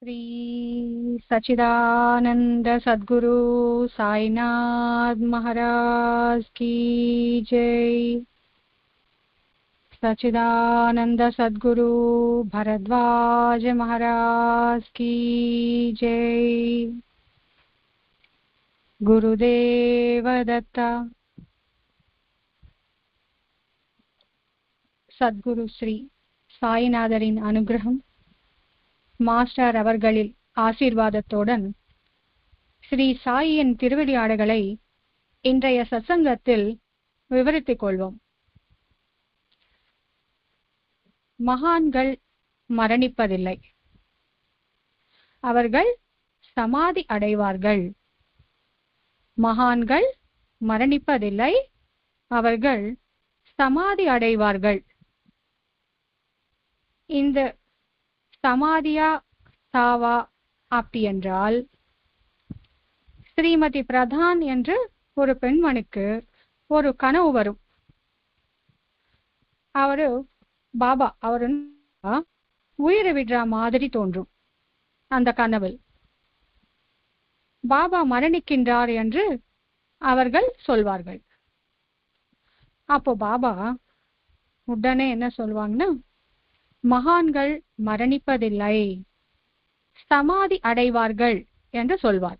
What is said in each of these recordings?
श्री सच्चिदानंद सद्गुरु साईनाथ महाराज की जय। सच्चिदानंद सद्गुरु भरद्वाज महाराज की जय। गुरुदेव दत्ता। सद्गुरु श्री साईनाथரின் அனுகிரகம், மாஸ்டர் அவர்களின் ஆசீர்வாதத்துடன் ஸ்ரீ சாயின் திருவிளையாடல்களை இன்றைய சத்சங்கத்தில் விவரித்துக் கொள்வோம். மகான்கள் மரணிப்பதில்லை, அவர்கள் சமாதி அடைவார்கள். மகான்கள் மரணிப்பதில்லை, அவர்கள் சமாதி அடைவார்கள். இந்த சமாதியா சாவா அப்படி என்றால், ஸ்ரீமதி பிரதான் என்று ஒரு பெண்மணிக்கு ஒரு கனவு வரும். அவரு பாபா அவரு உயிரை விடுற மாதிரி தோன்றும். அந்த கனவில் பாபா மரணிக்கின்றார் என்று அவர்கள் சொல்வார்கள். அப்போ பாபா உடனே என்ன சொல்வாங்கன்னா, மகான்கள் மரணிப்பதில்லை, சமாதி அடைவார்கள் என்று சொல்வார்.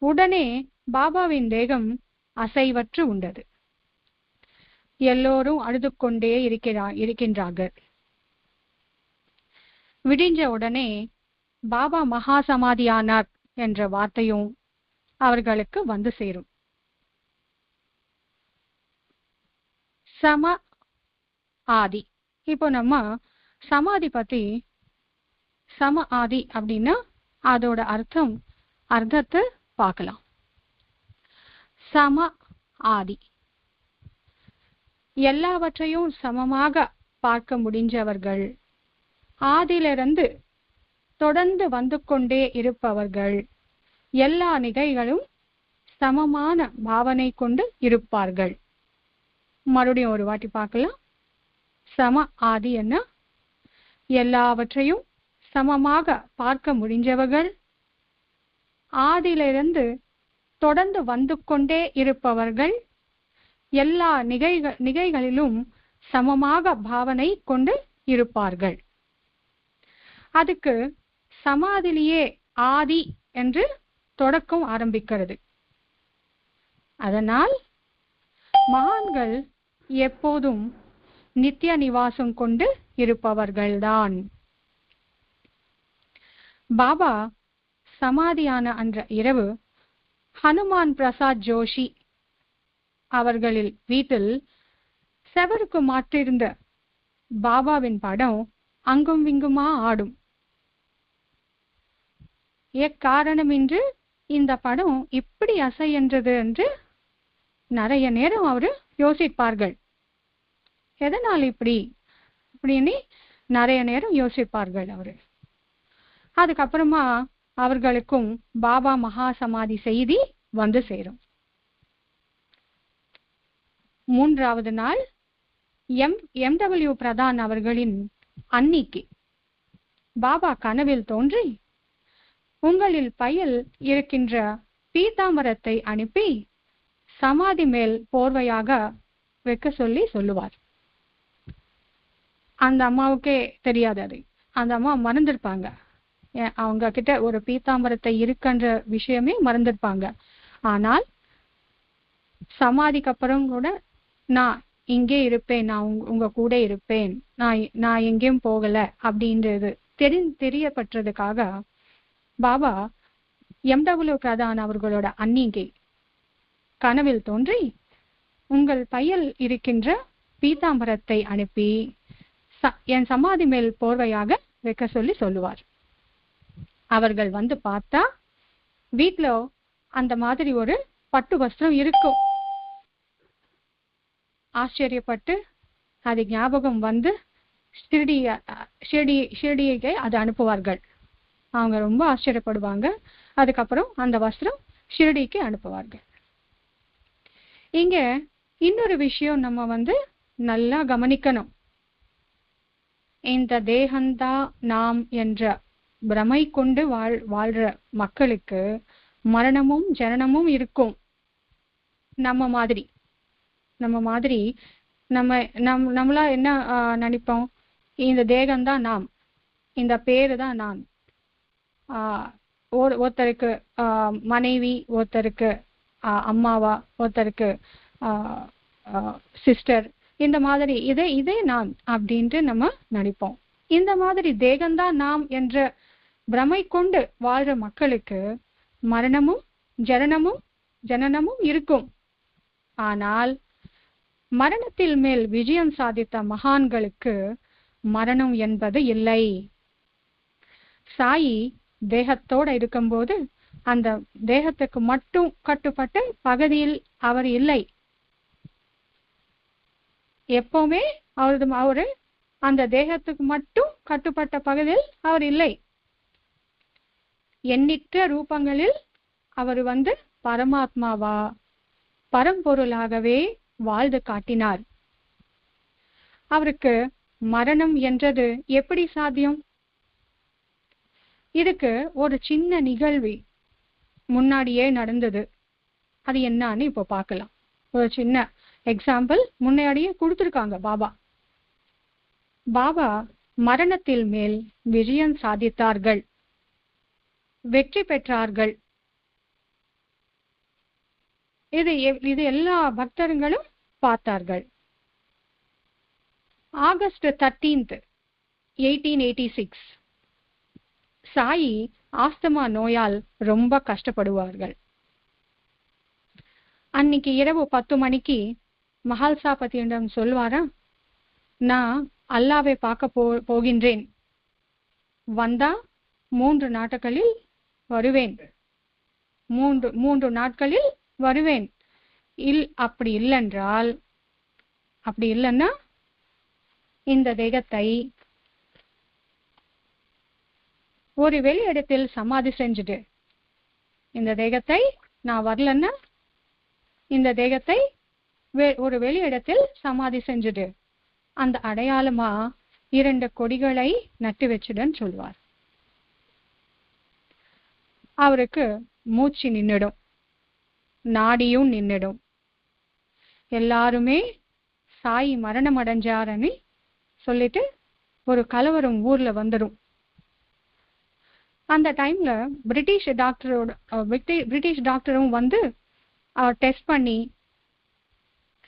உடனே பாபாவின் தேகம் அசைவற்று உண்டது. எல்லோரும் அழுது கொண்டே இருக்கின்றார்கள். விடிஞ்ச உடனே பாபா மகா சமாதியானார் என்ற வார்த்தையும் அவர்களுக்கு வந்து சேரும். சம ஆதி. இப்போ நம்ம சமாதி பத்தி, சம ஆதி அப்படின்னா அதோட அர்த்தத்தை பார்க்கலாம். சம ஆதி, எல்லாவற்றையும் சமமாக பார்க்க முடிஞ்சவர்கள், ஆதியிலிருந்து தொடர்ந்து வந்து கொண்டே இருப்பவர்கள், எல்லா நிகழ்களும் சமமான பாவனை கொண்டு இருப்பார்கள். மறுபடியும் ஒரு வாட்டி பார்க்கலாம். சம ஆதி என்ன? எல்லாவற்றையும் சமமாக பார்க்க முடிஞ்சவர்கள், ஆதியிலிருந்து தொடர்ந்து வந்து கொண்டே இருப்பவர்கள், எல்லா நிகழ்களிலும் சமமாக பாவனை கொண்டு இருப்பார்கள். அதுக்கு சமாதிலேயே ஆதி என்று தொடக்கம் ஆரம்பிக்கிறது. அதனால் மகான்கள் எப்போதும் நித்திய நிவாசம் கொண்டு இருப்பவர்கள்தான். பாபா சமாதியான அன்ற இரவு ஹனுமான் பிரசாத் ஜோஷி அவர்களில் வீட்டில் செவருக்கு மாற்றிருந்த பாபாவின் படம் அங்கும் இங்குமா ஆடும். எக்காரணமின்றி இந்த படம் இப்படி அசையென்றது என்று நிறைய நேரம் அவரு யோசிப்பார்கள். எதனால் இப்படி அப்படின்னு நிறைய நேரம் யோசிப்பார்கள் அவரு. அதுக்கப்புறமா அவர்களுக்கும் பாபா மகா சமாதி செய்தி வந்து சேரும். மூன்றாவது நாள் MW பிரதான் அவர்களின் அன்னிக்கு பாபா கனவில் தோன்றி, உங்களில் பையில் இருக்கின்ற பீதாம்பரத்தை அனுப்பி சமாதி மேல் போர்வையாக வைக்க சொல்லுவார். அந்த அம்மாவுக்கே தெரியாது, அது அந்த அம்மா மறந்துருப்பாங்க. அவங்க கிட்ட ஒரு பீதாம்பரத்தை இருக்குன்ற விஷயமே மறந்துருப்பாங்க. ஆனால் சமாதிக்கு அப்புறம் கூட நான் இங்கே இருப்பேன், நான் உங்க கூட இருப்பேன், நான் எங்கேயும் போகல அப்படின்றது தெரியப்பட்டதுக்காக பாபா MW பிரதான் அவர்களோட அன்னிகை கனவில் தோன்றி, உங்கள் பையில் இருக்கின்ற பீதாம்பரத்தை அனுப்பி என் சமாதி மேல் போர்வையாக வைக்க சொல்லுவார். அவர்கள் வந்து பார்த்தா வீட்டுல அந்த மாதிரி ஒரு பட்டு வஸ்திரம் இருக்கும். ஆச்சரியப்பட்டு அது ஞாபகம் வந்து ஷிரடியை அது அனுப்புவார்கள். அவங்க ரொம்ப ஆச்சரியப்படுவாங்க. அதுக்கப்புறம் அந்த வஸ்திரம் ஷிரடிக்கு அனுப்புவார்கள். இங்க இன்னொரு விஷயம் நம்ம நல்லா கவனிக்கணும். இந்த தேகந்தா நாம் என்ற பிரமை கொண்டு வாழ்ற மக்களுக்கு மரணமும் ஜனனமும் இருக்கும். நம்ம மாதிரி நம்மளா என்ன நினைப்போம், இந்த தேகம்தான் நாம், இந்த பேரு தான் நான். ஒருத்தருக்கு மனைவி, ஒருத்தருக்கு அம்மாவா, ஒருத்தருக்கு சிஸ்டர், இந்த மாதிரி இதே நான் அப்படின்ட்டு நம்ம நினைப்போம். இந்த மாதிரி தேகம்தான் நாம் என்ற பிரமை கொண்டு வாழ்ற மக்களுக்கு மரணமும் ஜனனமும் இருக்கும். ஆனால் மரணத்தில் மேல் விஜயம் சாதித்த மகான்களுக்கு மரணம் என்பது இல்லை. சாயி தேகத்தோட இருக்கும்போது அந்த தேகத்துக்கு மட்டும் கட்டுப்பட்ட பகுதியில் அவர் இல்லை. எப்பவுமே அவரு அந்த தேகத்துக்கு மட்டும் கட்டுப்பட்ட பகுதியில் அவர் இல்லை. எண்ணற்ற ரூபங்களில் அவர் பரமாத்மாவா, பரம்பொருளாகவே வாழ்ந்து காட்டினார். அவருக்கு மரணம் என்றது எப்படி சாத்தியம்? இதுக்கு ஒரு சின்ன நிகழ்வு முன்னாடியே நடந்தது. அது என்னன்னு இப்போ பார்க்கலாம். ஒரு சின்ன எக்ஸாம்பிள் முன்னாடியே கொடுத்திருக்காங்க பாபா மரணத்தில் மேல் விஜயம் சாதித்தார்கள், வெற்றி பெற்றார்கள். இது எல்லா பக்தர்களும் பார்த்தார்கள். ஆகஸ்ட் 13, 1886 சாயி ஆஸ்துமா நோயால் ரொம்ப கஷ்டப்படுவார்கள். அன்னைக்கு இரவு 10 மணிக்கு மஹால்சாபதியிடம் சொல்வாரா, நான் அல்லாவை பார்க்க போகின்றேன், வந்தா 3 நாட்களில் வருவேன், 3 நாட்களில் வருவேன். அப்படி இல்லைன்னா இந்த தேகத்தை ஒரு வெளி இடத்தில் சமாதி செஞ்சுட்டு, இந்த தேகத்தை நான் வரலன்னா இந்த தேகத்தை ஒரு வெளி இடத்தில் சமாதி செஞ்சுட்டு அந்த அடையாளமா 2 கொடிகளை நட்டு வச்சுடுன்னு சொல்வார். அவருக்கு மூச்சு நின்னுடும், நாடியும் நின்னுடும். எல்லாருமே சாயி மரணம் அடைஞ்சாருன்னு சொல்லிட்டு ஒரு கலவரம் ஊர்ல வந்துடும். அந்த டைம்ல பிரிட்டிஷ் டாக்டரும் அவர் டெஸ்ட் பண்ணி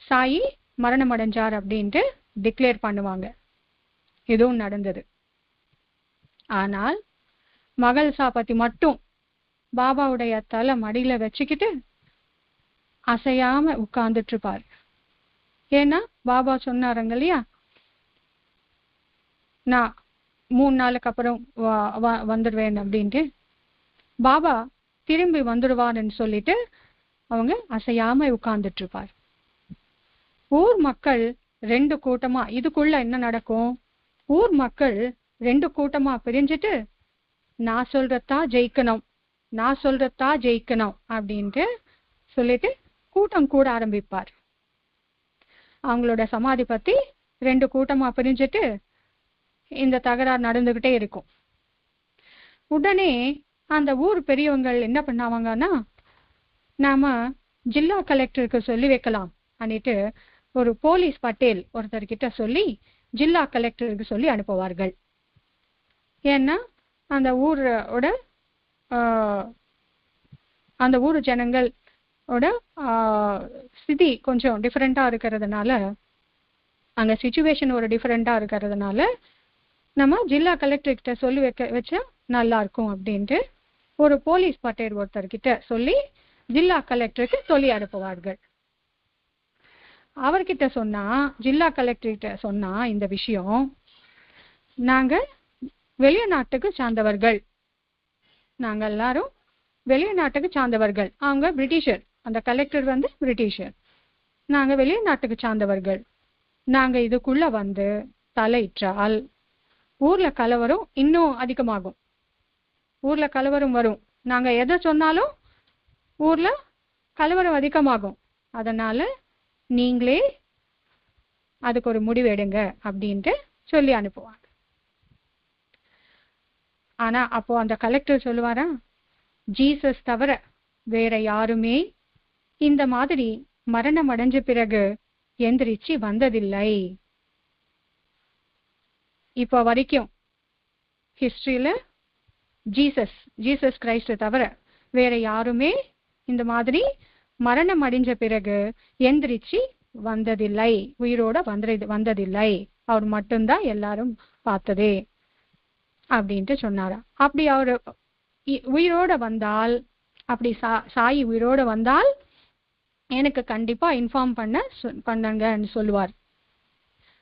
சாயி மரணம் அடைஞ்சார் அப்படின்ட்டு டிக்ளேர் பண்ணுவாங்க. இதுவும் நடந்தது. ஆனால் மகள்சாபதி மட்டும் பாபாவுடைய தலை மடியில வச்சுக்கிட்டு அசையாம உட்கார்ந்துட்டு இருப்பார். ஏன்னா பாபா சொன்னாருங்க இல்லையா, நான் 3 நாளுக்கு அப்புறம் வந்துடுவேன் அப்படின்ட்டு. பாபா திரும்பி வந்துடுவார்ன்னு சொல்லிட்டு அவங்க அசையாம உட்கார்ந்துட்டு இருப்பார். ஊர் மக்கள் 2 கூட்டமா, இதுக்குள்ள என்ன நடக்கும், ஊர் மக்கள் 2 கூட்டமா பிரிஞ்சுட்டு நான் சொல்றதா ஜெயிக்கணும் அப்படின்ட்டு சொல்லிட்டு கூட்டம் கூட ஆரம்பிப்பார். அவங்களோட சமாதி பத்தி 2 கூட்டமா பிரிஞ்சுட்டு இந்த தகராறு நடந்துகிட்டே இருக்கும். உடனே அந்த ஊர் பெரியவங்கள் என்ன பண்ணாங்கன்னா, நாம ஜில்லா கலெக்டருக்கு சொல்லி வைக்கலாம் அன்னிட்டு ஒரு போலீஸ் பட்டேல் ஒருத்தர்கிட்ட சொல்லி ஜில்லா கலெக்டருக்கு சொல்லி அனுப்புவார்கள். ஏன்னா அந்த ஊர் ஜனங்களோட ஸ்திதி கொஞ்சம் டிஃபரெண்டா இருக்கிறதுனால, அங்க சிச்சுவேஷன் ஒரு டிஃபரெண்டா இருக்கிறதுனால நம்ம ஜில்லா கலெக்டர்கிட்ட சொல்லி வச்சா நல்லா இருக்கும் அப்படின்ட்டு ஒரு போலீஸ் பட்டேல் ஒருத்தர்கிட்ட சொல்லி ஜில்லா கலெக்டருக்கு சொல்லி அனுப்புவார்கள். அவர்கிட்ட சொன்னா, ஜில்லா கலெக்டர்கிட்ட சொன்னா இந்த விஷயம், நாங்க வெளிநாட்டுக்கு சார்ந்தவர்கள், நாங்க எல்லாரும் வெளிநாட்டுக்கு சார்ந்தவர்கள், அவங்க பிரிட்டிஷர், அந்த கலெக்டர் பிரிட்டிஷர், நாங்க வெளிநாட்டுக்கு சார்ந்தவர்கள், நாங்க இதுக்குள்ள தலையிட்டால் ஊர்ல கலவரம் இன்னும் அதிகமாகும், ஊர்ல கலவரம் வரும், நாங்க எதை சொன்னாலும் ஊர்ல கலவரம் அதிகமாகும், அதனால நீங்களே அதுக்கு ஒரு முடிவு எடுங்க அப்படின்ட்டு சொல்லி அனுப்புவாங்க. ஆனா அப்போ அந்த கலெக்டர் சொல்லுவாரா, ஜீசஸ் தவிர வேற யாருமே இந்த மாதிரி மரணம் அடைஞ்ச பிறகு எந்திரிச்சு வந்ததில்லை. இப்போ வரைக்கும் ஹிஸ்டரியில ஜீசஸ் கிரைஸ்ட தவிர வேற யாருமே இந்த மாதிரி மரணம் அடைஞ்ச பிறகு எந்திரிச்சு வந்ததில்லை, உயிரோட வந்ததில்லை. அவர் மட்டும்தான் எல்லாரும் பார்த்ததே அப்படின்ட்டு சொன்னாரா. அப்படி அவரு உயிரோட வந்தால், அப்படி சாயி உயிரோட வந்தால் எனக்கு கண்டிப்பா இன்ஃபார்ம் பண்ணுங்கன்னு சொல்லுவார்.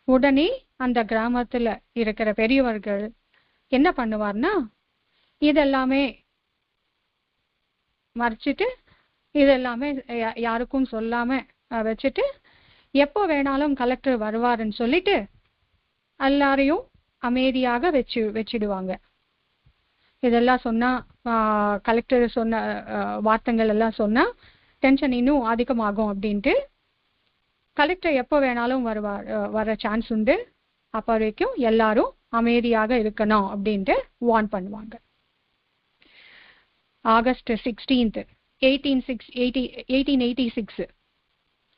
உடனே அந்த கிராமத்துல இருக்கிற பெரியவர்கள் என்ன பண்ணுவார்னா, இதெல்லாமே மறைச்சிட்டு, இதெல்லாமே யாருக்கும் சொல்லாம வச்சுட்டு, எப்போ வேணாலும் கலெக்டர் வருவாருன்னு சொல்லிட்டு எல்லாரையும் அமைதியாக வச்சிடுவாங்க. இதெல்லாம் சொன்னா, கலெக்டர் சொன்ன வார்த்தைகள் எல்லாம் சொன்னா டென்ஷன் இன்னும் அதிகமாகும் அப்படின்ட்டு கலெக்டர் எப்போ வேணாலும் வர சான்ஸ் உண்டு, அப்ப வரைக்கும் எல்லாரும் அமைதியாக இருக்கணும் அப்படின்ட்டு வார்ன் பண்ணுவாங்க. August 16th 1886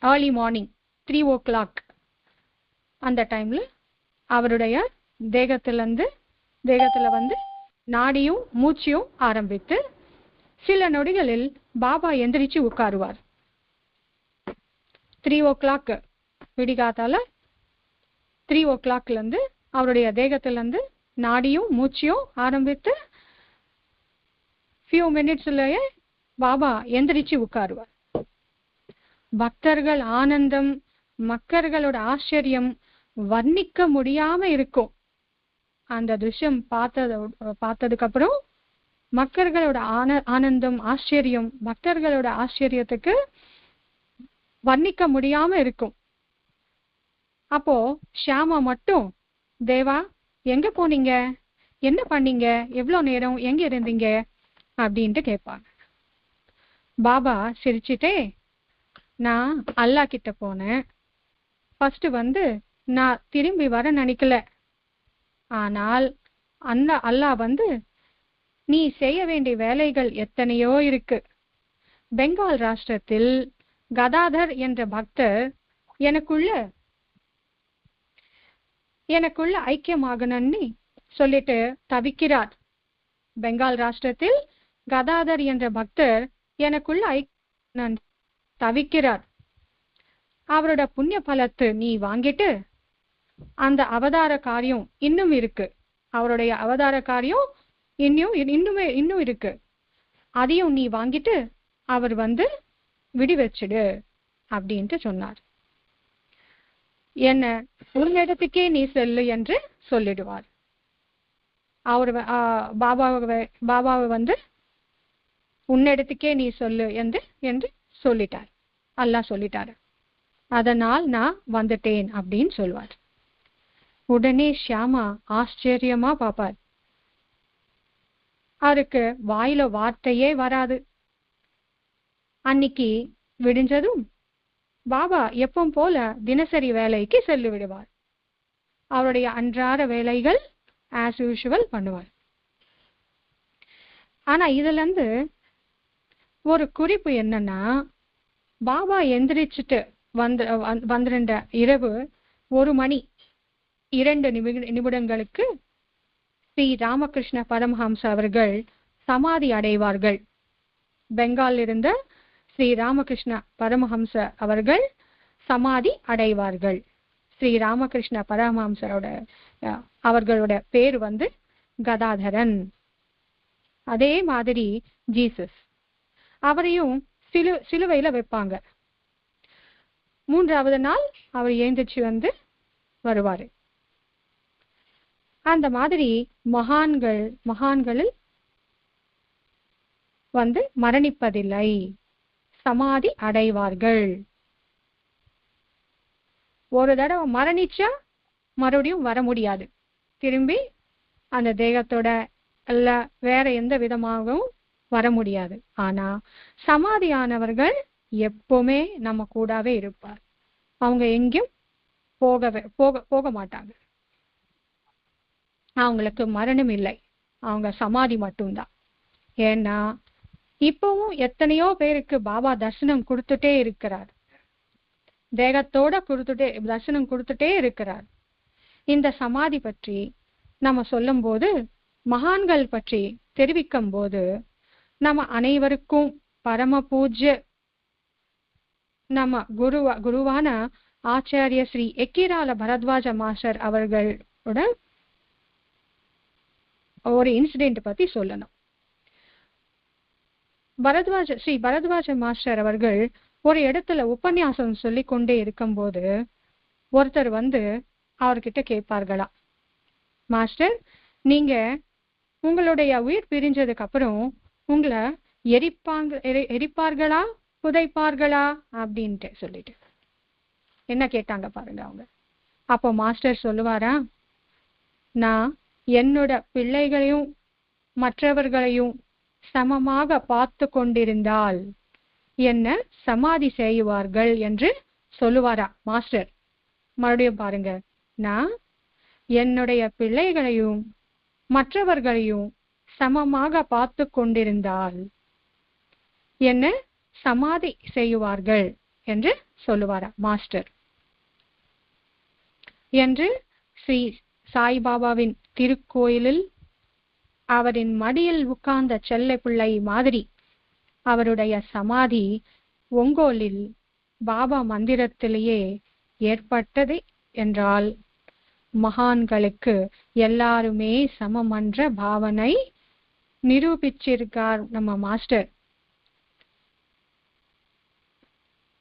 early morning 3 o'clock அந்த டைம்ல அவருடைய தேகத்துல வந்து நாடியும் மூச்சியும் ஆரம்பித்து சில நொடிகளில் பாபா எந்திரிச்சு உட்காருவார். 3 o'clock விடிகாத்தால 3 o'clockல இருந்து அவருடைய தேகத்துல இருந்து நாடியும் மூச்சியும் ஆரம்பித்து few minutesலயே பாபா எந்திரிச்சு உட்காருவார். பக்தர்கள் ஆனந்தம், மக்களோட ஆச்சரியம் வர்ணிக்க முடியாம இருக்கும். அந்த திருஷ்யம் பார்த்ததுக்கு அப்புறம் மக்களோட ஆனந்தம், ஆச்சரியம், பக்தர்களோட ஆச்சரியத்துக்கு வர்ணிக்க முடியாம இருக்கும். அப்போ ஷியாமா மட்டும், தேவா எங்க போனீங்க, என்ன பண்ணீங்க, எவ்வளவு நேரம் எங்க இருந்தீங்க அப்படின்ட்டு கேட்பாங்க. பாபா சிரிச்சுட்டே, நான் அல்லா கிட்ட போனேன். ஃபர்ஸ்ட் வந்து நான் திரும்பி வர நினைக்கல. ஆனால் அல்லா வந்து, நீ செய்ய வேண்டிய வேலைகள் எத்தனையோ இருக்கு. பெங்கால் ராஷ்டிரத்தில் கதாதர் என்ற பக்தர் எனக்குள்ள ஐக்கியமாகணும்னு சொல்லிட்டு தவிக்கிறார். பெங்கால் ராஷ்டிரத்தில் கதாதர் என்ற பக்தர் எனக்குள்ள தவிக்கிறார். அவரோட புண்ணிய பலத்தை நீ வாங்கிட்டு, அந்த அவதார காரியம் இன்னும் இருக்கு, அவருடைய அவதார காரியம் இன்னும் இருக்கு, அதையும் நீ வாங்கிட்டு அவர் வந்து விடி வச்சிடு அப்படின்ட்டு சொன்னார். என்ன உன்னிடத்துக்கே நீ செல்லு என்று சொல்லிடுவார். அவர் பாபாவை வந்து உன்னிடத்துக்கே நீ சொல்லு என்று சொல்லிட்டார். அல்லாஹ் சொல்லிட்டாரு. அதனால் நான் வந்துட்டேன் அப்படின்னு சொல்வார். உடனே ஷியாமா ஆச்சரியமா பாப்பார். அவருக்கு வாயில வார்த்தையே வராது. அன்னைக்கு விடிஞ்சதும் பாபா எப்பவும் போல தினசரி வேலைக்கு செல்லு விடுவார். அவருடைய அன்றாட வேலைகள் ஆஸ் யூஷுவல் பண்ணுவார். ஆனா இதுல இருந்து ஒரு குறிப்பு என்னன்னா, பாபா எந்திரிச்சுட்டு வந்திருந்த இரவு 1:02 ஸ்ரீ ராமகிருஷ்ண பரமஹம்ச அவர்கள் சமாதி அடைவார்கள். பெங்காலில் இருந்த ஸ்ரீ ராமகிருஷ்ண பரமஹம்ச அவர்கள் சமாதி அடைவார்கள். ஸ்ரீ ராமகிருஷ்ண பரமஹம்சரோட அவர்களோட பேர் வந்து கதாதரன். அதே மாதிரி ஜீசஸ் அவரையும் சிலுவையில வைப்பாங்க. 3வது நாள் அவர் எழுந்திரிச்சு வந்து வருவாரு. அந்த மாதிரி மகான்களில் வந்து மரணிப்பதில்லை, சமாதி அடைவார்கள். ஒரு தடவை மரணிச்சா மறுபடியும் வர முடியாது. திரும்பி அந்த தேகத்தோட அல்ல வேற எந்த விதமாகவும் வர முடியாது. ஆனா சமாதியானவர்கள் எப்பவுமே நம்ம கூடவே இருப்பார். அவங்க எங்கேயும் போக மாட்டாங்க. அவங்களுக்கு மரணம் இல்லை. அவங்க சமாதி மட்டும்தான். ஏன்னா இப்பவும் எத்தனையோ பேருக்கு பாபா தரிசனம் கொடுத்துட்டே இருக்கிறார், தேகத்தோட தரிசனம் கொடுத்துட்டே இருக்கிறார். இந்த சமாதி பற்றி நம்ம சொல்லும் போது, மகான்கள் பற்றி தெரிவிக்கும் போது, நம்ம அனைவருக்கும் பரம பூஜ்ய நம்ம குருவான ஆச்சாரிய ஸ்ரீ எக்கிரால பரத்வாஜ மாஸ்டர் அவர்களோட ஒரு இன்சிடென்ட் பத்தி சொல்லணும். ஸ்ரீ பரத்வாஜ மாஸ்டர் அவர்கள் ஒரு இடத்துல உபன்யாசம் சொல்லி கொண்டே இருக்கும்போது ஒருத்தர் வந்து அவர்கிட்ட கேட்பார்களா, மாஸ்டர், நீங்க உங்களுடைய உயிர் பிரிஞ்சதுக்கு அப்புறம் உங்களை எரிப்பார்களா புதைப்பார்களா அப்படின்ட்டு சொல்லிட்டு என்ன கேட்டாங்க பாருங்க அவங்க. அப்போ மாஸ்டர் சொல்லுவாரா, நான் என்னோட பிள்ளைகளையும் மற்றவர்களையும் சமமாக பார்த்து கொண்டிருந்தால் என்ன சமாதி செய்வார்கள் என்று சொல்லுவாரா மாஸ்டர். மறுபடியும் பாருங்க, நான் என்னுடைய பிள்ளைகளையும் மற்றவர்களையும் சமமாக பார்த்து கொண்டிருந்தால் என்ன சமாதி செய்வார்கள் என்று சொல்லுவாரா மாஸ்டர் என்று ஸ்ரீ சாய்பாபாவின் திருக்கோயிலில் அவரின் மடியில் உட்கார்ந்த செல்ல பிள்ளை மாதிரி அவருடைய சமாதி ஒங்கோலில் பாபா மந்திரத்திலேயே ஏற்பட்டது என்றால் மகான்களுக்கு எல்லாருமே சமமன்ற பாவனை நிரூபிச்சிருக்கார் நம்ம மாஸ்டர்.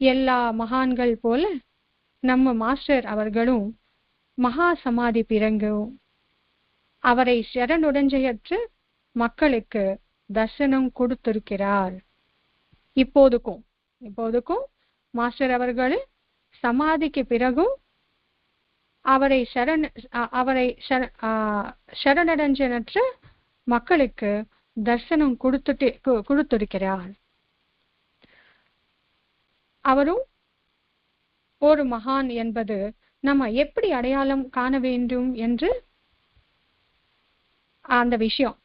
எல்லா மகான்கள் போல நம்ம மாஸ்டர் அவர்களும் மகா சமாதி பிறங்கும் அவரை சரணடைஞ்சற்று மக்களுக்கு தர்சனம் கொடுத்திருக்கிறார். இப்போதுக்கும் மாஸ்டர் அவர்கள் சமாதிக்கு பிறகும் அவரை சரணடைஞ்சற்ற மக்களுக்கு தர்சனம் கொடுத்திருக்கிறார். அவரும் ஒரு மகான் என்பது நம்ம எப்படி அடையாளம் காண வேண்டும் என்று அந்த விஷயம்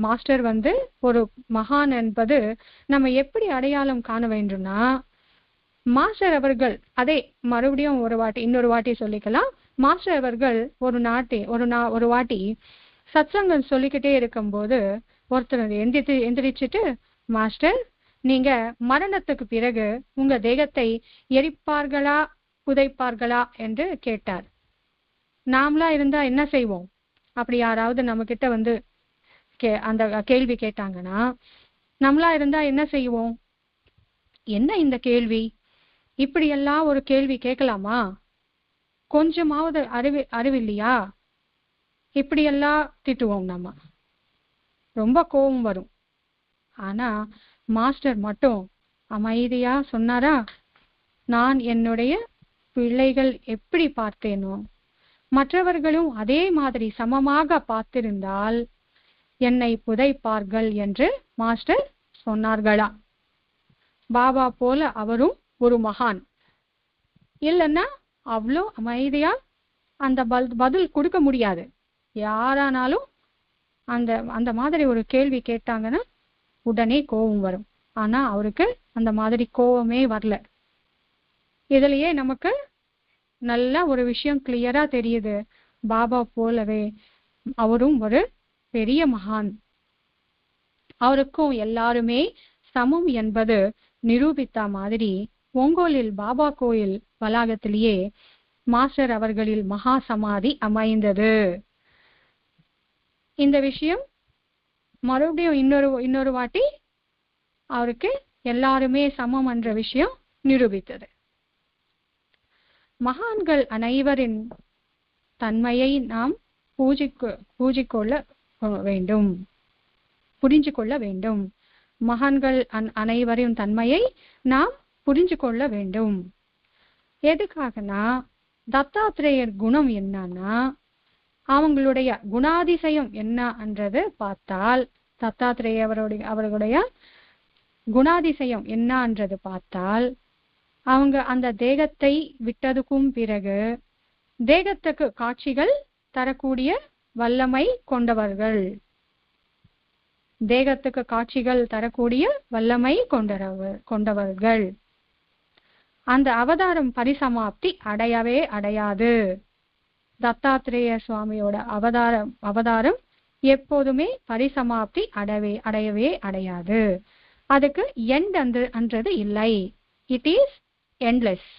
மாஸ்டர் வந்து ஒரு மகான் என்பது நம்ம எப்படி அடையாளம் காண வேண்டும்னா, மாஸ்டர் அவர்கள் அதே மறுபடியும் இன்னொரு வாட்டி சொல்லிக்கலாம். மாஸ்டர் அவர்கள் ஒரு வாட்டி சத்சங்கம் சொல்லிக்கிட்டே இருக்கும் போது ஒருத்தர் எந்திரிச்சிட்டு, மாஸ்டர், நீங்க மரணத்துக்கு பிறகு உங்க தேகத்தை எரிப்பார்களா புதைப்பார்களா என்று கேட்டார். நாமளா இருந்தா என்ன செய்வோம்? அப்படி யாராவது நம்ம கிட்ட வந்து அந்த கேள்வி கேட்டாங்கன்னா நம்மளா இருந்தா என்ன செய்வோம்? என்ன இந்த கேள்வி, இப்படியெல்லாம் ஒரு கேள்வி கேட்கலாமா? கொஞ்சமாவது அறிவில்லையா? இப்படியெல்லாம் திட்டுவோம், நம்ம ரொம்ப கோபம் வரும். ஆனா மாஸ்டர் மட்டும் அமைதியா சொன்னாரா, நான் என்னுடைய பிள்ளைகள் எப்படி பார்த்தேனோ மற்றவர்களும் அதே மாதிரி சமமாக பார்த்திருந்தால் என்னை புதைப்பார்கள் என்று மாஸ்டர் சொன்னார்களா. பாபா போல அவரும் ஒரு மகான் இல்லைன்னா அவ்வளோ அமைதியா அந்த பதில் கொடுக்க முடியாது. யாரானாலும் அந்த மாதிரி ஒரு கேள்வி கேட்டாங்கன்னா உடனே கோபம் வரும். ஆனா அவருக்கு அந்த மாதிரி கோபமே வரல. இதுலயே நமக்கு நல்ல ஒரு விஷயம் கிளியரா தெரியுது, பாபா போலவே அவரும் ஒரு பெரிய மகான், அவருக்கும் எல்லாருமே சமம் என்பது நிரூபித்த மாதிரி ஒங்கோலில் பாபா கோயில் வளாகத்திலேயே மாஸ்டர் அவர்களில் மகா சமாதி அமைந்தது. இந்த விஷயம் மறுபடியும் இன்னொரு வாட்டி அவருக்கு எல்லாருமே சமம் என்ற விஷயம் நிரூபித்தது. மகான்கள் அனைவரின் தன்மையை நாம் புரிஞ்சு கொள்ள வேண்டும். மகான்கள் அனைவரின் தன்மையை நாம் புரிஞ்சு கொள்ள வேண்டும். எதுக்காகனா தத்தாத்ரேயர் குணம் என்னன்னா, அவங்களுடைய குணாதிசயம் என்னன்றது பார்த்தால், தத்தாத்ரேய அவர்களுடைய குணாதிசயம் என்னன்றது பார்த்தால், அவங்க அந்த தேகத்தை விட்டதுக்கும் பிறகு தேகத்துக்கு காட்சிகள் தரக்கூடிய வல்லமை கொண்டவர்கள், தேகத்துக்கு காட்சிகள் தரக்கூடிய வல்லமை கொண்டவர்கள். அந்த அவதாரம் பரிசமாப்தி அடையவே அடையாது. தத்தாத்ரேய சுவாமியோட அவதாரம் எப்போதுமே பரிசமாப்தி அடையவே அடையாது. அதுக்கு எண்ட் அன்றது இல்லை. It is endless.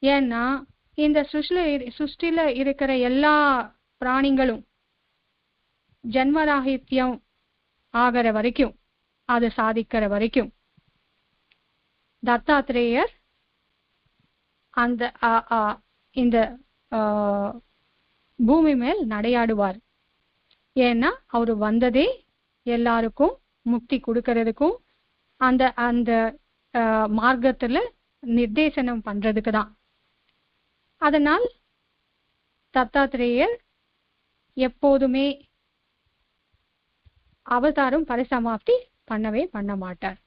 ஏன்னா இந்த சுஷ்டில இருக்கிற எல்லா பிராணிகளும் ஜன்மராகித்யம் ஆகிற வரைக்கும், அது சாதிக்கிற வரைக்கும் தத்தாத்ரேயர் அந்த இந்த பூமி மேல் நடையாடுவார். ஏன்னா அவரு வந்ததே எல்லாருக்கும் முக்தி கொடுக்கறதுக்கும் அந்த அந்த மார்க்கத்துல நிர்தேசனம் பண்றதுக்கு தான். அதனால் தத்தாத்ரேயர் எப்போதுமே அவதாரம் பரிசமாப்தி பண்ண மாட்டார்.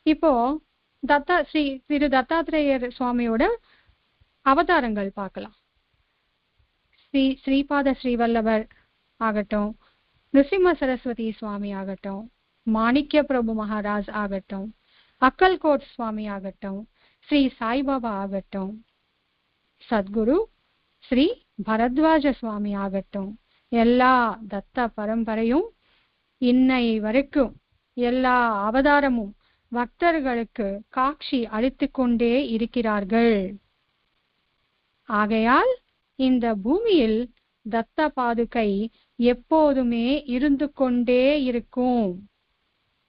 இப்போ திரு தத்தாத்ரேயர் சுவாமியோட அவதாரங்கள் பார்க்கலாம். ஸ்ரீபாத ஸ்ரீவல்லவர் ஆகட்டும், நிருசிம்ம சரஸ்வதி சுவாமி ஆகட்டும், மாணிக்ய பிரபு மகாராஜ் ஆகட்டும், அக்கல்கோட் சுவாமி ஆகட்டும், ஸ்ரீ சாய்பாபா ஆகட்டும், சத்குரு ஸ்ரீ பரத்வாஜ சுவாமி ஆகட்டும், எல்லா தத்த பரம்பரையும் இன்னை வரைக்கும் எல்லா அவதாரமும் பக்தர்களுக்கு காட்சி அளித்து கொண்டே இருக்கிறார்கள். ஆகையால் இந்த பூமியில் தத்த பாதுகை எப்போதுமே இருந்து கொண்டே இருக்கும்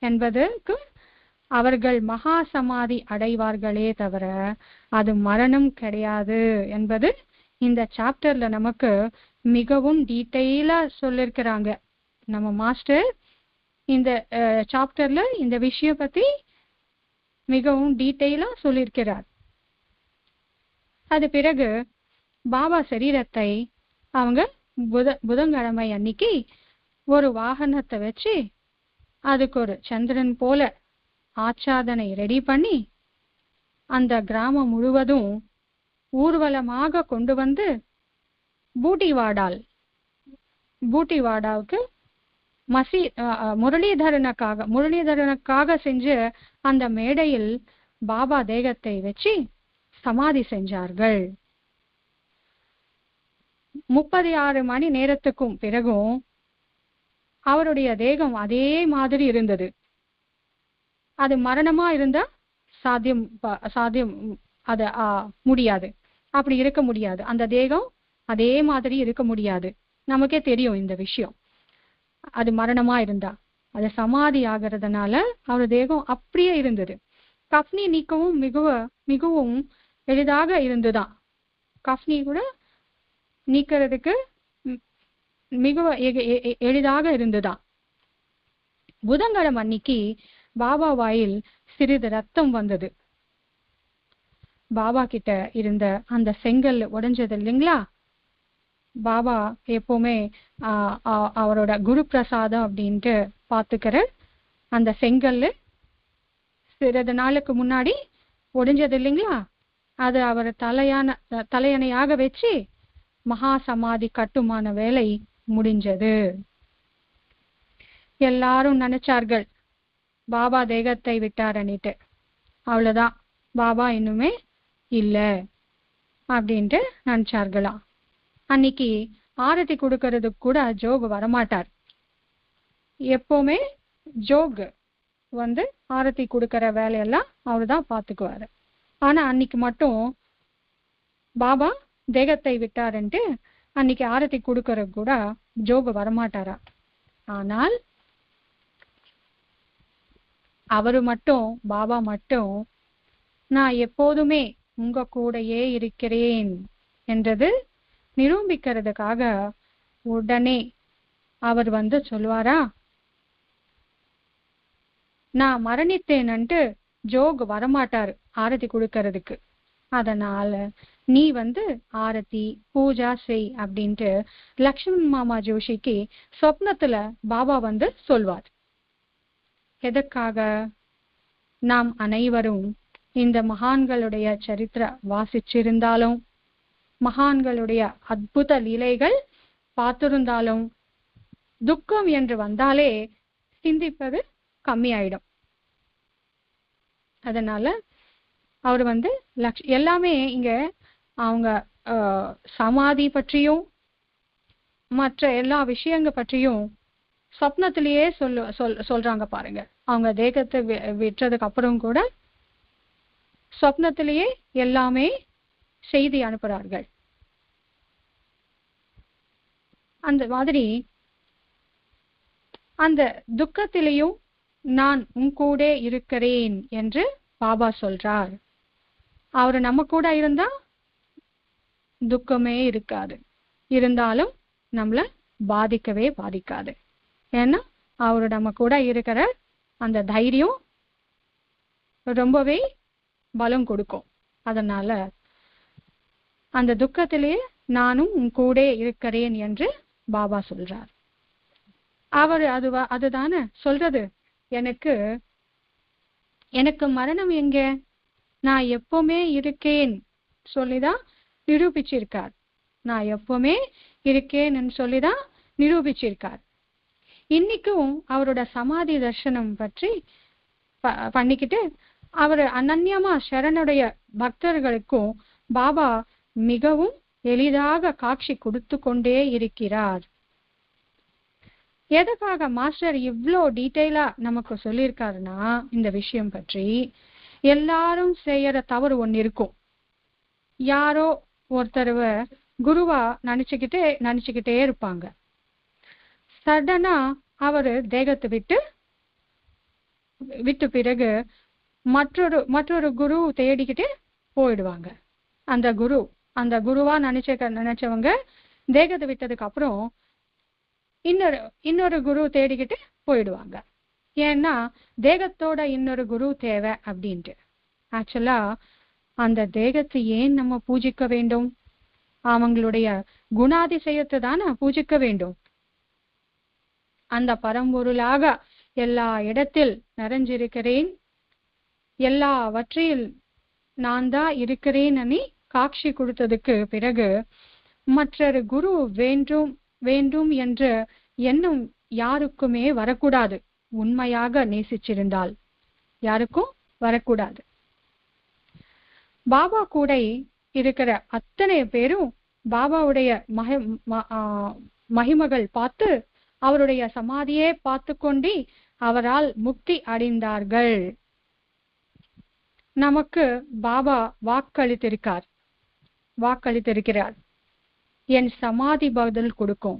என்பதற்கு அவர்கள் மகா சமாதி அடைவார்களே தவிர அது மரணம் கிடையாது என்பது இந்த சாப்டர்ல நமக்கு மிகவும் டீட்டெயிலா சொல்லிருக்கிறாங்க. நம்ம மாஸ்டர் இந்த சாப்டர்ல இந்த விஷயம் பத்தி மிகவும் டீட்டெயிலா சொல்லியிருக்கிறார். அது பிறகு பாபா சரீரத்தை அவங்க புதன்கிழமை அன்னைக்கு ஒரு வாகனத்தை வச்சு அதுக்கு ஒரு சந்திரன் போல ஆச்சாதனை ரெடி பண்ணி அந்த கிராமம் முழுவதும் ஊர்வலமாக கொண்டு வந்து பூட்டிவாடாவுக்கு முரளிதரனுக்காக செஞ்சு அந்த மேடையில் பாபா தேகத்தை வச்சு சமாதி செஞ்சார்கள். 36 மணி நேரத்துக்கும் பிறகும் அவருடைய தேகம் அதே மாதிரி இருந்தது. அது மரணமா இருந்தா சாத்தியம் அது முடியாது. அப்படி இருக்க முடியாது. அந்த தேகம் அதே மாதிரி இருக்க முடியாது. நமக்கே தெரியும் இந்த விஷயம். அது மரணமா இருந்தா அது சமாதி ஆகிறதுனால அவர் தேகம் அப்படியே இருந்தது. கஃப்னி நீக்கவும் மிகவும் எளிதாக இருந்துதான். கஃப்னி கூட நீக்கிறதுக்கு மிக எளிதாக இருந்துதான். புதன்கிழமை அன்னைக்கு பாபா வாயில் சிறிது ரத்தம் வந்தது. பாபா கிட்ட இருந்த அந்த செங்கல் உடைஞ்சது இல்லைங்களா? பாபா எப்பவுமே அவரோட குரு பிரசாதம் அப்படின்ட்டு பாத்துக்கிற அந்த செங்கல் சிறிது நாளுக்கு முன்னாடி உடைஞ்சது இல்லைங்களா? அது அவர் தலையணையாக வச்சு மகா சமாதி கட்டுமான வேலை முடிஞ்சது. எல்லாரும் நினைச்சார்கள் பாபா தேகத்தை விட்டாரன்னிட்டு. அவ்வளவுதான், பாபா இன்னுமே இல்ல அப்படின்ட்டு நினைச்சார்களாம். அன்னைக்கு ஆரத்தி கொடுக்கறதுக்கு கூட ஜோக் வரமாட்டார். எப்பவுமே ஜோக் வந்து ஆரத்தி கொடுக்கற வேலையெல்லாம் அவருதான் பாத்துக்குவாரு. ஆனா அன்னைக்கு மட்டும் பாபா தேகத்தை விட்டாருன்ட்டு அன்னைக்கு ஆரத்தி கொடுக்கறது கூட ஜோக் வரமாட்டாரா. ஆனால் அவரு மட்டும், பாபா மட்டும், நான் எப்போதுமே உங்க கூடயே இருக்கிறேன் என்றது நிரூபிக்கிறதுக்காக உடனே அவர் வந்து சொல்லுவாரா, நான் மரணித்தேன்ட்டு ஜோக் வரமாட்டாரு ஆரத்தி கொடுக்கறதுக்கு. அதனால நீ வந்து ஆரத்தி பூஜா செய் அப்படின்ட்டு லக்ஷ்மண் மாமா ஜோஷிக்கு சொப்னத்துல பாபா வந்து சொல்வார். எதற்காக? நாம் அனைவரும் இந்த மகான்களுடைய சரித்திர வாசிச்சிருந்தாலும், மகான்களுடைய அற்புத லீலைகள் பார்த்திருந்தாலும் துக்கம் என்று வந்தாலே சிந்திப்பது கம்மியாயிடும். அதனால அவர் எல்லாமே இங்க அவங்க சமாதி பற்றியும் மற்ற எல்லா விஷயங்கள் பற்றியும் சொப்னத்திலேயே சொல்றாங்க பாருங்க. அவங்க தேகத்தை விற்றதுக்கு அப்புறம் கூட சொப்னத்திலேயே எல்லாமே செய்தி அனுப்புறார்கள். அந்த மாதிரி அந்த துக்கத்திலேயும் நான் உன் கூட இருக்கிறேன் என்று பாபா சொல்றார். அவரு நம்ம கூட இருந்தா துக்கமே இருக்காது, இருந்தாலும் நம்மள பாதிக்கவே பாதிக்காது. ஏன்னா அவரு நம்ம கூட இருக்கிற அந்த தைரியம் ரொம்பவே பலம் கொடுக்கும். அதனால அந்த துக்கத்திலேயே நானும் உன் கூட இருக்கிறேன் என்று பாபா சொல்றார். அவரு அதுதானே சொல்றது, எனக்கு மரணம் எங்க, நான் எப்பவுமே இருக்கேன் சொல்லிதான் நிரூபிச்சிருக்கார். நான் எப்பவுமே இருக்கேன்னு சொல்லிதான் நிரூபிச்சிருக்கார். இன்னைக்கும் அவரோட சமாதி தர்சனம் பற்றி பண்ணிக்கிட்டு அவர் அனன்யமா சரணுடைய பக்தர்களுக்கும் பாபா மிகவும் எளிதாக காட்சி கொடுத்து கொண்டே இருக்கிறார். எதுக்காக மாஸ்டர் இவ்வளோ டீட்டெயிலா நமக்கு சொல்லியிருக்காருன்னா, இந்த விஷயம் பற்றி எல்லாரும் செய்யற தவறு ஒண்ணு இருக்கும். யாரோ ஒருத்தருவ குருவா நினைச்சுக்கிட்டே இருப்பாங்க. சடனா அவரு தேகத்தை விட்டு பிறகு மற்றொரு குரு தேடிக்கிட்டு போயிடுவாங்க. அந்த குருவா நினைச்சவங்க தேகத்தை விட்டதுக்கு அப்புறம் இன்னொரு குரு தேடிக்கிட்டு போயிடுவாங்க. ஏன்னா தேகத்தோட இன்னொரு குரு தேவை அப்படின்ட்டு. ஆக்சுவலா அந்த தேகத்தை ஏன் நம்ம பூஜிக்க வேண்டும்? அவங்களுடைய குணாதிசயத்தை தானே பூஜிக்க வேண்டும். அந்த பரம்பொருளாக எல்லா இடத்தில் நிறைஞ்சிருக்கிறேன், எல்லாவற்றில் நான் தான் இருக்கிறேன் காட்சி கொடுத்ததுக்கு பிறகு மற்றொரு குரு வேண்டும் என்ற எண்ணம் யாருக்குமே வரக்கூடாது. உண்மையாக நேசிச்சிருந்தால் யாருக்கும் வரக்கூடாது. பாபா கூட இருக்கிற அத்தனை பேரும் பாபாவுடைய மகிமைகள் பார்த்து அவருடைய சமாதியே பார்த்து கொண்டு அவரால் முக்தி அடைந்தார்கள். நமக்கு பாபா வாக்களித்திருக்கிறார். என் சமாதி பதில் கொடுக்கும்,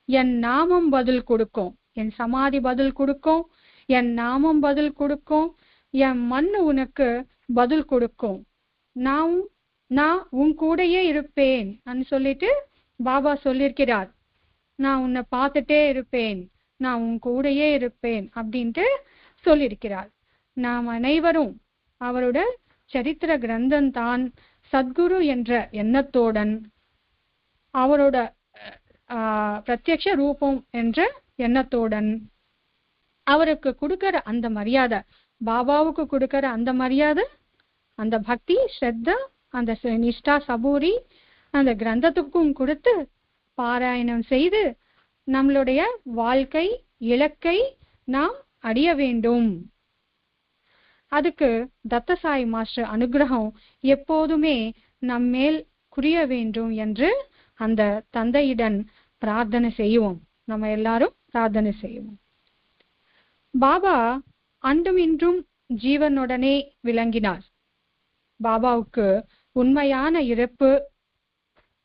என் நாமம் பதில் கொடுக்கும். என் சமாதி பதில் கொடுக்கும், என் நாமம் பதில் கொடுக்கும், என் மண்ணு உனக்கு பதில் கொடுக்கும். நான் உன் கூடயே இருப்பேன் சொல்லிட்டு பாபா சொல்லியிருக்கிறார். நான் உன்னை பார்த்துட்டே இருப்பேன், நான் உன் கூடயே இருப்பேன் அப்படின்ட்டு சொல்லியிருக்கிறார். நாம் அனைவரும் அவரோட சரித்திர கிரந்தம் தான் சத்குரு என்ற எண்ணத்தோடன் அவரோட பிரத்யக்ஷ ரூபம் என்ற எண்ணத்தோடன் அவருக்கு கொடுக்கிற அந்த மரியாதை, பாபாவுக்கு கொடுக்கிற அந்த மரியாதை, அந்த பக்தி ஸ்ரத்தா, அந்த நிஷ்டா சபூரி அந்த கிரந்தத்துக்கும் கொடுத்து பாராயணம் செய்து நம்மளுடைய வாழ்க்கை இலக்கை நாம் அடைய வேண்டும். அதுக்கு தத்தசாய் மாஸ்டர் அனுகிரகம் எப்போதுமே நம்மேல் குறிய வேண்டும் என்று அந்த தந்தையிடம் பிரார்த்தனை செய்வோம். நம்ம எல்லாரும் பிரார்த்தனை செய்வோம். பாபா அன்றும் இன்றும் ஜீவனுடனே விளங்கினார். பாபாவுக்கு உண்மையான இறப்பு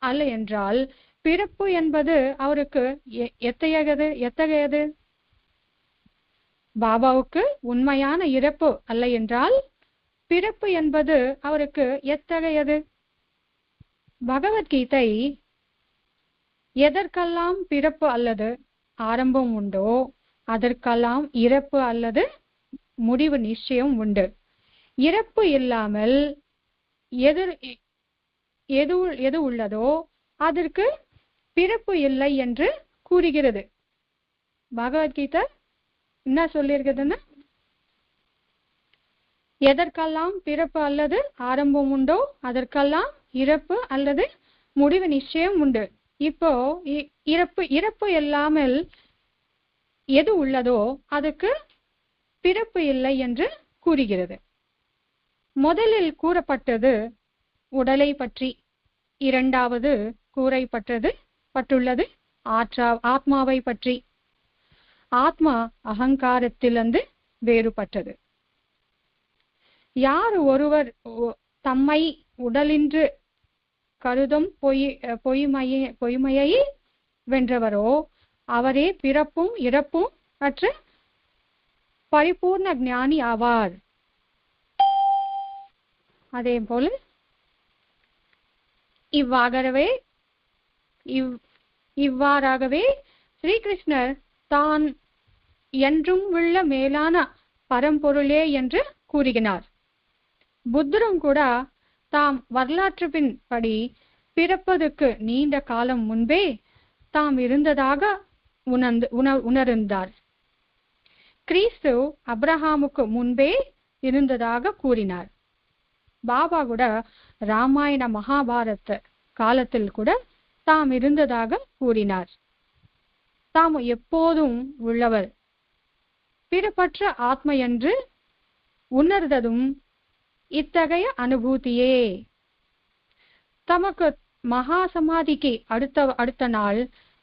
அல்ல என்றால் பிறப்பு என்பது அவருக்கு எத்தகையது? பாபாவுக்கு உண்மையான இறப்பு அல்ல என்றால் பிறப்பு என்பது அவருக்கு எத்தகையது? பகவத்கீதை எதற்கெல்லாம் பிறப்பு அல்லது ஆரம்பம் உண்டோ அதற்கெல்லாம் இறப்பு அல்லது முடிவு நிச்சயம் உண்டு. இறப்பு இல்லாமல் எது உள்ளதோ அதற்கு பிறப்பு இல்லை என்று கூறுகிறது. பகவத்கீதை என்ன சொல்லியிருக்குதுன்னா, எதற்கெல்லாம் பிறப்பு அல்லது ஆரம்பம் உண்டோ அதற்கெல்லாம் இறப்பு அல்லது முடிவு நிச்சயம் உண்டு. இப்போ இறப்பு இறப்பு இல்லாமல் எது உள்ளதோ அதுக்கு பிறப்பு இல்லை என்று கூறுகிறது. முதலில் கூறப்பட்டது உடலை பற்றி, இரண்டாவது பட்டுள்ளது ஆத்மாவை பற்றி. ஆத்மா அகங்காரத்திலிருந்து வேறுபட்டது. யார் ஒருவர் தம்மை உடலின்று கருதும் பொய்மையை வென்றவரோ அவரே பிறப்பும் இறப்பும் அற்ற பரிபூர்ண ஞானி ஆவார். அதே போல இவ்வாறாகவே ஸ்ரீகிருஷ்ணர் தான் என்றும் உள்ள மேலான பரம்பொருளே என்று கூறுகிறார். புத்தரும் கூட தாம் வரலாற்றின் படி பிறப்பதற்கு நீண்ட காலம் முன்பே தாம் இருந்ததாக உணர்ந்தார். கிறிஸ்து அப்ரஹாமுக்கு முன்பே இருந்ததாக கூறினார். பாபா கூட ராமாயண மகாபாரத காலத்தில் கூட தாம் இருந்ததாக கூறினார். தாம் எப்போதும் உள்ளவர், பிறப்பற்ற ஆத்மா என்று உணர்ந்ததும் இத்தகைய அனுபூதியே. தமக்கு மகா சமாதிக்கு அடுத்த நாள்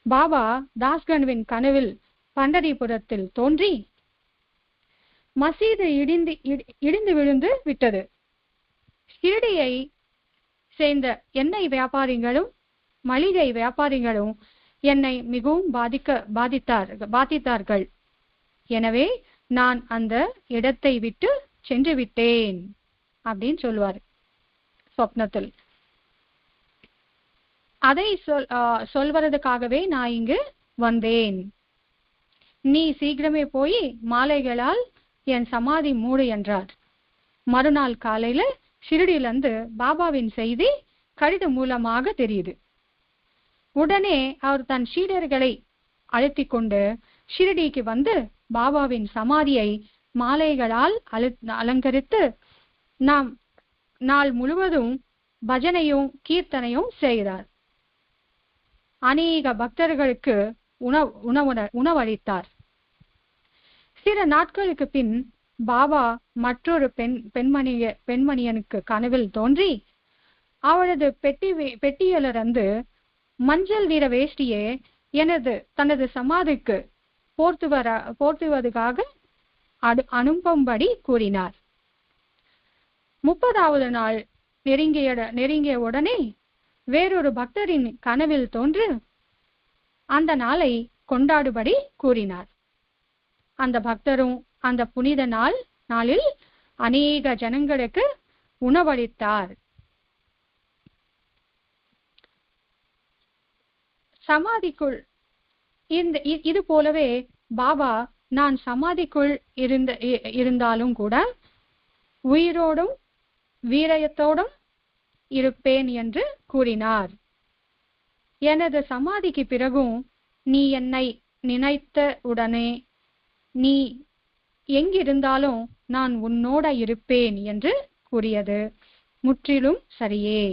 பாபா தாஸ்கன்வின் கனவில் பண்டரிபுரத்தில் தோன்றி, மசீது இடிந்து விழுந்து விட்டது. ஷிரடியை சேர்ந்த எண்ணெய் வியாபாரிகளும் மளிகை வியாபாரிகளும் என்னை மிகவும் பாதித்தார்கள். எனவே நான் அந்த இடத்தை விட்டு சென்று விட்டேன் அப்படின்னு சொல்லுவார் சொப்னத்தில். அதை சொல்வதற்காகவே நான் இங்கு வந்தேன். நீ சீக்கிரமே போய் மாலைகளால் என் சமாதி மூடு என்றார். மறுநாள் காலையில ஷிரடியிலிருந்து பாபாவின் செய்தி கடிதம் மூலமாக தெரியுது. உடனே அவர் தன் சீடர்களை அழைத்துக் கொண்டு ஷிரடிக்கு வந்து பாபாவின் சமாதியை மாலைகளால் அலங்கரித்து நாம் நாள் முழுவதும் பஜனையும் கீர்த்தனையும் செய்கிறார். அநேக பக்தர்களுக்கு உணவளித்தார். சில நாட்களுக்கு பின் பாபா மற்றொரு பெண்மணியனுக்கு கனவில் தோன்றி, அவளது பெட்டியிலிருந்து மஞ்சள் நிற வேஷ்டியை தனது சமாதிக்கு போர்த்துவதற்காக அனுப்பும்படி கூறினார். 30வது நாள் நெருங்கிய உடனே வேறொரு பக்தரின் கனவில் தோன்று அந்த நாளை கொண்டாடும்படி கூறினார். அந்த பக்தரும் அந்த புனித நாளில் அநேக ஜனங்களுக்கு உணவளித்தார். சமாதிக்குள் இது போலவே பாபா நான் சமாதிக்குள் இருந்தாலும் கூட உயிரோடும் வீரயத்தோடும் இருப்பேன் என்று கூறினார். எனது சமாதிக்கு பிறகும் நீ என்னை நினைத்த உடனே நீ எங்கிருந்தாலும் நான் உன்னோட இருப்பேன் என்று கூறியது முற்றிலும் சரியே.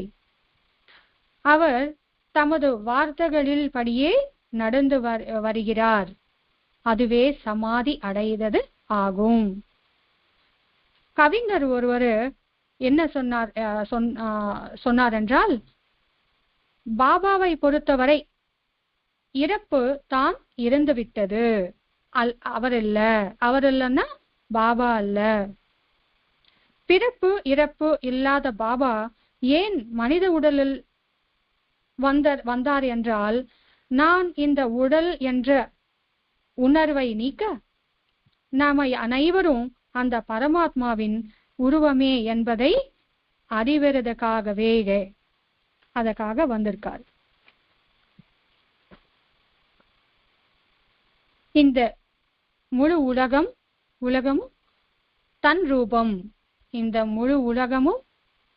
அவர் தமது வார்த்தைகளில் படியே நடந்து வருகிறார். அதுவே சமாதி அடைந்தது ஆகும். கவிஞர் ஒருவர் என்ன சொன்னார் என்றால், பாபாவை பொறுத்தவரை இறப்பு தான் இறந்துவிட்டது, அவர் இல்லைன்னா பாபா அல்ல. பிறப்பு இல்லாத பாபா ஏன் மனித உடலில் வந்தார் என்றால், நான் இந்த உடல் என்ற உணர்வை நீக்க நாம அனைவரும் அந்த பரமாத்மாவின் உருவமே என்பதை அறிவதற்காகவே அதற்காக வந்திருக்கார். இந்த முழு உலகமும் தன் ரூபம், இந்த முழு உலகமும்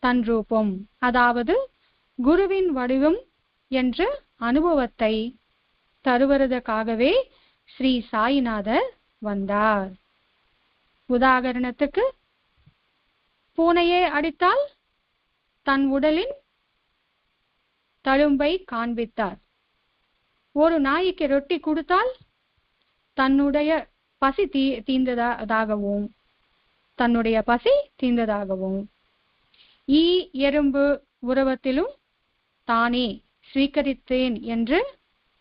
தன் ரூபம், அதாவது குருவின் வடிவம் என்ற அனுபவத்தை தருவதற்காகவே ஸ்ரீ சாய்நாதர் வந்தார். உதாரணத்துக்கு, பூனையை அடித்தால் தன் உடலின் தழும்பை காண்பித்தார். ஒரு நாய்க்கு ரொட்டி கொடுத்தால் தன்னுடைய பசி தீர்ந்ததாகவும் ஈ எறும்பு உருவத்திலும் தானே ஸ்வீகரித்தேன் என்று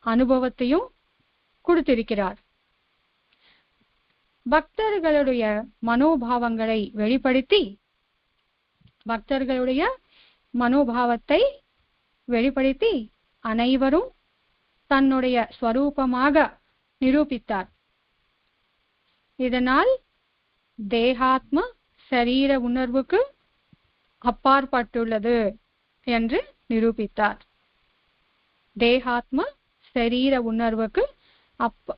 அனுபவத்தையும் கொடுத்திருக்கிறார். பக்தர்களுடைய மனோபாவங்களை வெளிப்படுத்தி அனைவரும் தன்னுடைய ஸ்வரூபமாக நிரூபித்தார். இதனால் தேகாத்ம சரீர உணர்வுக்கு அப்பாற்பட்டுள்ளது என்று நிரூபித்தார். தேகாத்ம சரீர உணர்வுக்கு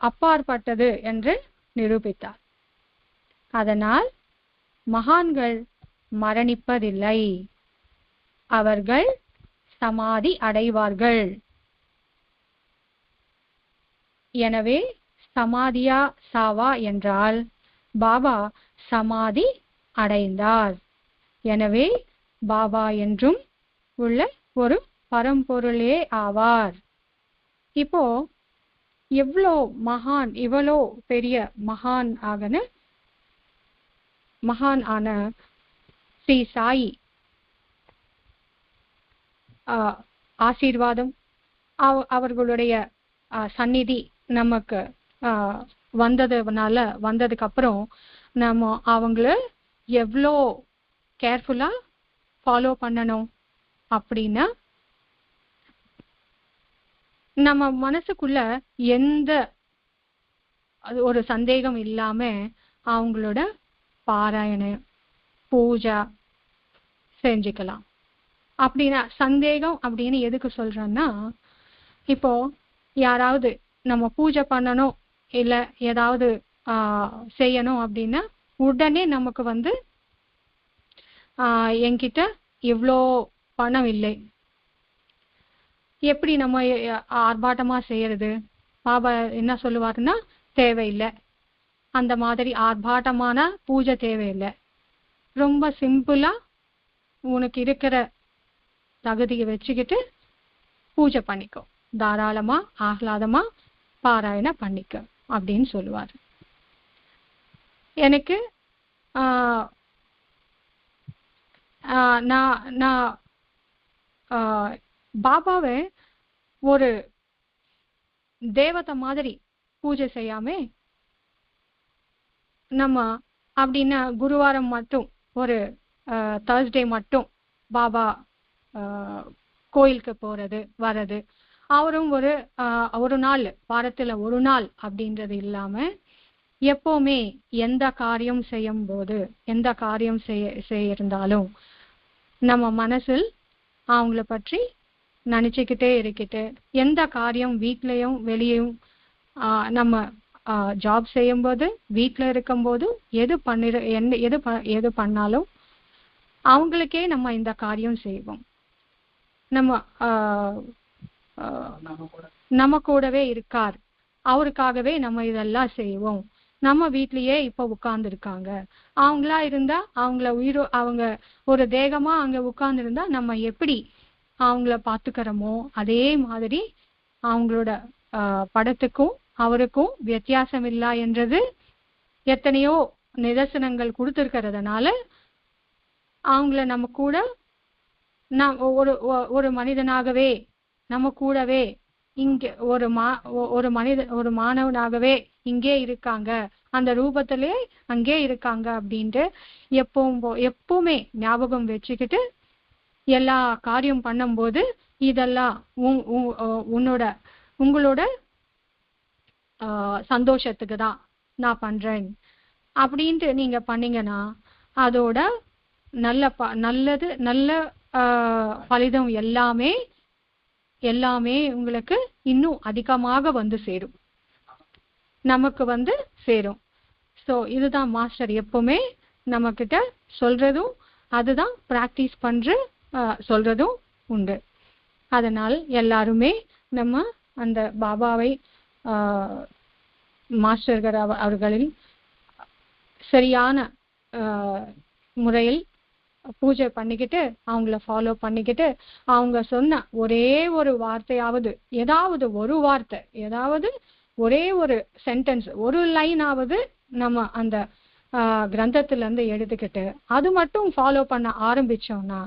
அப்பாற்பட்டது என்று நிரூபித்தார். அதனால் மகான்கள் மரணிப்பதில்லை, அவர்கள் சமாதி அடைவார்கள். எனவே சமாதியா சாவா என்றால் பாபா சமாதி அடைந்தார். எனவே பாபா என்றும் உள்ள ஒரு பரம்பொருளே ஆவார். இப்போ இவ்வளோ பெரிய மகான் ஆன ஸ்ரீ சாயி ஆசீர்வாதம், அவர்களுடைய சந்நிதி நமக்கு வந்ததுக்கு அப்புறம் நம்ம அவங்கள எவ்வளோ கேர்ஃபுல்லா ஃபாலோ பண்ணணும் அப்படின்னா, நம்ம மனசுக்குள்ள எந்த ஒரு சந்தேகம் இல்லாம அவங்களோட பாராயண பூஜா செஞ்சுக்கலாம். அப்படின்னா சந்தேகம் அப்படின்னு எதுக்கு சொல்றேன்னா, இப்போ யாராவது நம்ம பூஜை பண்ணணும் இல்ல ஏதாவது செய்யணும் அப்படின்னா உடனே நமக்கு என்கிட்ட இவ்வளோ பணம் இல்லை, எப்படி நம்ம ஆர்ப்பாட்டமா செய்யறது? பாபா என்ன சொல்லுவாருன்னா, தேவையில்லை, அந்த மாதிரி ஆர்ப்பாட்டமான பூஜை தேவையில்லை. ரொம்ப சிம்பிளா உனக்கு இருக்கிற தகுதியை வச்சுக்கிட்டு பூஜை பண்ணிக்கோ, தாராளமா ஆஹ்லாதமா பாராயண பண்ணிக்க அப்படின்னு சொல்லுவாரு. எனக்கு நான் பாபாவை ஒரு தேவதை மாதிரி பூஜை செய்யாம நம்ம அப்படின்னா குருவாரம் மட்டும் ஒரு தர்ஸ்டே மட்டும் பாபா கோயிலுக்கு போறது வர்றது, அவரும் ஒரு நாள் வாரத்துல ஒரு நாள் அப்படின்றது இல்லாம எப்பவுமே எந்த காரியம் செய்யிருந்தாலும் நம்ம மனசில் அவங்கள பற்றி நினைச்சுக்கிட்டே இருக்கிட்டு, எந்த காரியம் வீட்லயும் வெளியும் நம்ம ஜாப் செய்யும் போது வீட்டுல இருக்கும் போது எது பண்ணாலும் அவங்களுக்கே நம்ம இந்த காரியம் செய்வோம். நம்ம கூடவே இருக்கார், அவருக்காகவே நம்ம இதெல்லாம் செய்வோம். நம்ம வீட்லயே இப்ப உட்கார்ந்து இருக்காங்க, அவங்களா இருந்தா அவங்க ஒரு தேகமா அங்க உட்கார்ந்து இருந்தா நம்ம எப்படி அவங்கள பாத்துக்கிறோமோ அதே மாதிரி அவங்களோட படத்துக்கும் அவருக்கும் வித்தியாசம் இல்லை என்றது எத்தனையோ நிதர்சனங்கள் கொடுத்திருக்கிறதுனால அவங்கள நம்ம கூட ஒரு மனிதனாகவே நம்ம கூடவே இங்க ஒரு மாணவனாகவே இங்கே இருக்காங்க, அந்த ரூபத்திலே அங்கே இருக்காங்க அப்படின்ட்டு எப்பவுமே ஞாபகம் வச்சுக்கிட்டு எல்லா காரியம் பண்ணும்போது இதெல்லாம் உங்களோட சந்தோஷத்துக்கு தான் நான் பண்றேன் அப்படின்ட்டு நீங்க பண்ணீங்கன்னா அதோட நல்ல பலிதம் எல்லாமே உங்களுக்கு இன்னும் அதிகமாக சேரும், நமக்கு சேரும். சோ இதுதான் மாஸ்டர் எப்பவுமே நம்ம கிட்ட சொல்றதும், அதுதான் பிராக்டிஸ் சொல்றதும் உண்டு. அதனால் எல்லாருமே நம்ம அந்த பாபாவை மாஸ்டர்கள் அவர்களின் சரியான முறையில் பூஜை பண்ணிக்கிட்டு அவங்கள ஃபாலோ பண்ணிக்கிட்டு அவங்க சொன்ன ஒரே ஒரு வார்த்தையாவது, ஏதாவது ஒரு வார்த்தை, ஏதாவது ஒரே ஒரு சென்டென்ஸ், ஒரு லைனாவது நம்ம அந்த கிரந்தத்துல இருந்து எடுத்துக்கிட்டு அது மட்டும் ஃபாலோ பண்ண ஆரம்பிச்சோம்னா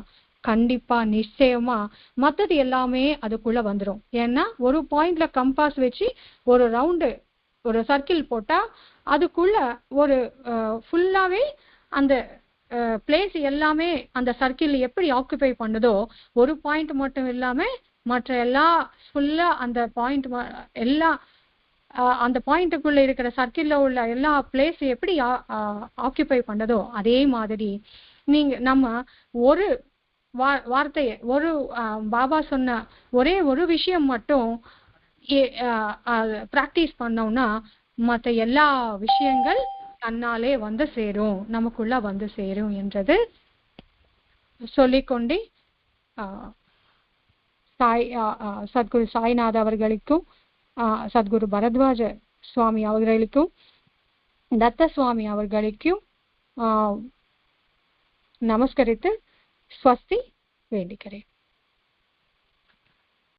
கண்டிப்பா நிச்சயமா மற்றது எல்லாமே அதுக்குள்ள வந்துடும். ஏன்னா ஒரு பாயிண்ட்ல கம்பாஸ் வச்சு ஒரு ரவுண்டு ஒரு சர்க்கிள் போட்டா அதுக்குள்ள ஒரு ஃபுல்லாவே அந்த பிளேஸ் எல்லாமே அந்த சர்க்கிள் எப்படி ஆக்குபை பண்ணுதோ, ஒரு பாயிண்ட் மட்டும் இல்லாம மற்ற எல்லா ஃபுல்லா அந்த பாயிண்ட் எல்லா அந்த பாயிண்ட்டுக்குள்ள இருக்கிற சர்க்கிள்ல உள்ள எல்லா பிளேஸ் எப்படி ஆக்குபை பண்ணதோ அதே மாதிரி நீங்க நம்ம ஒரு வார்த்தையை ஒரு பாபா சொன்ன ஒரே ஒரு விஷயம் மட்டும் பிராக்டிஸ் பண்ணோம்னா மற்ற எல்லா விஷயங்கள் தன்னாலே வந்து சேரும், நமக்குள்ள வந்து சேரும் என்றது சொல்லிக்கொண்டே சத்குரு சாய்நாத் அவர்களுக்கும் சத்குரு பரத்வாஜ சுவாமி அவர்களுக்கும் தத்த சுவாமி அவர்களுக்கும் நமஸ்கரித்து ஸ்வஸ்தி வேண்டிக்கிறேன்.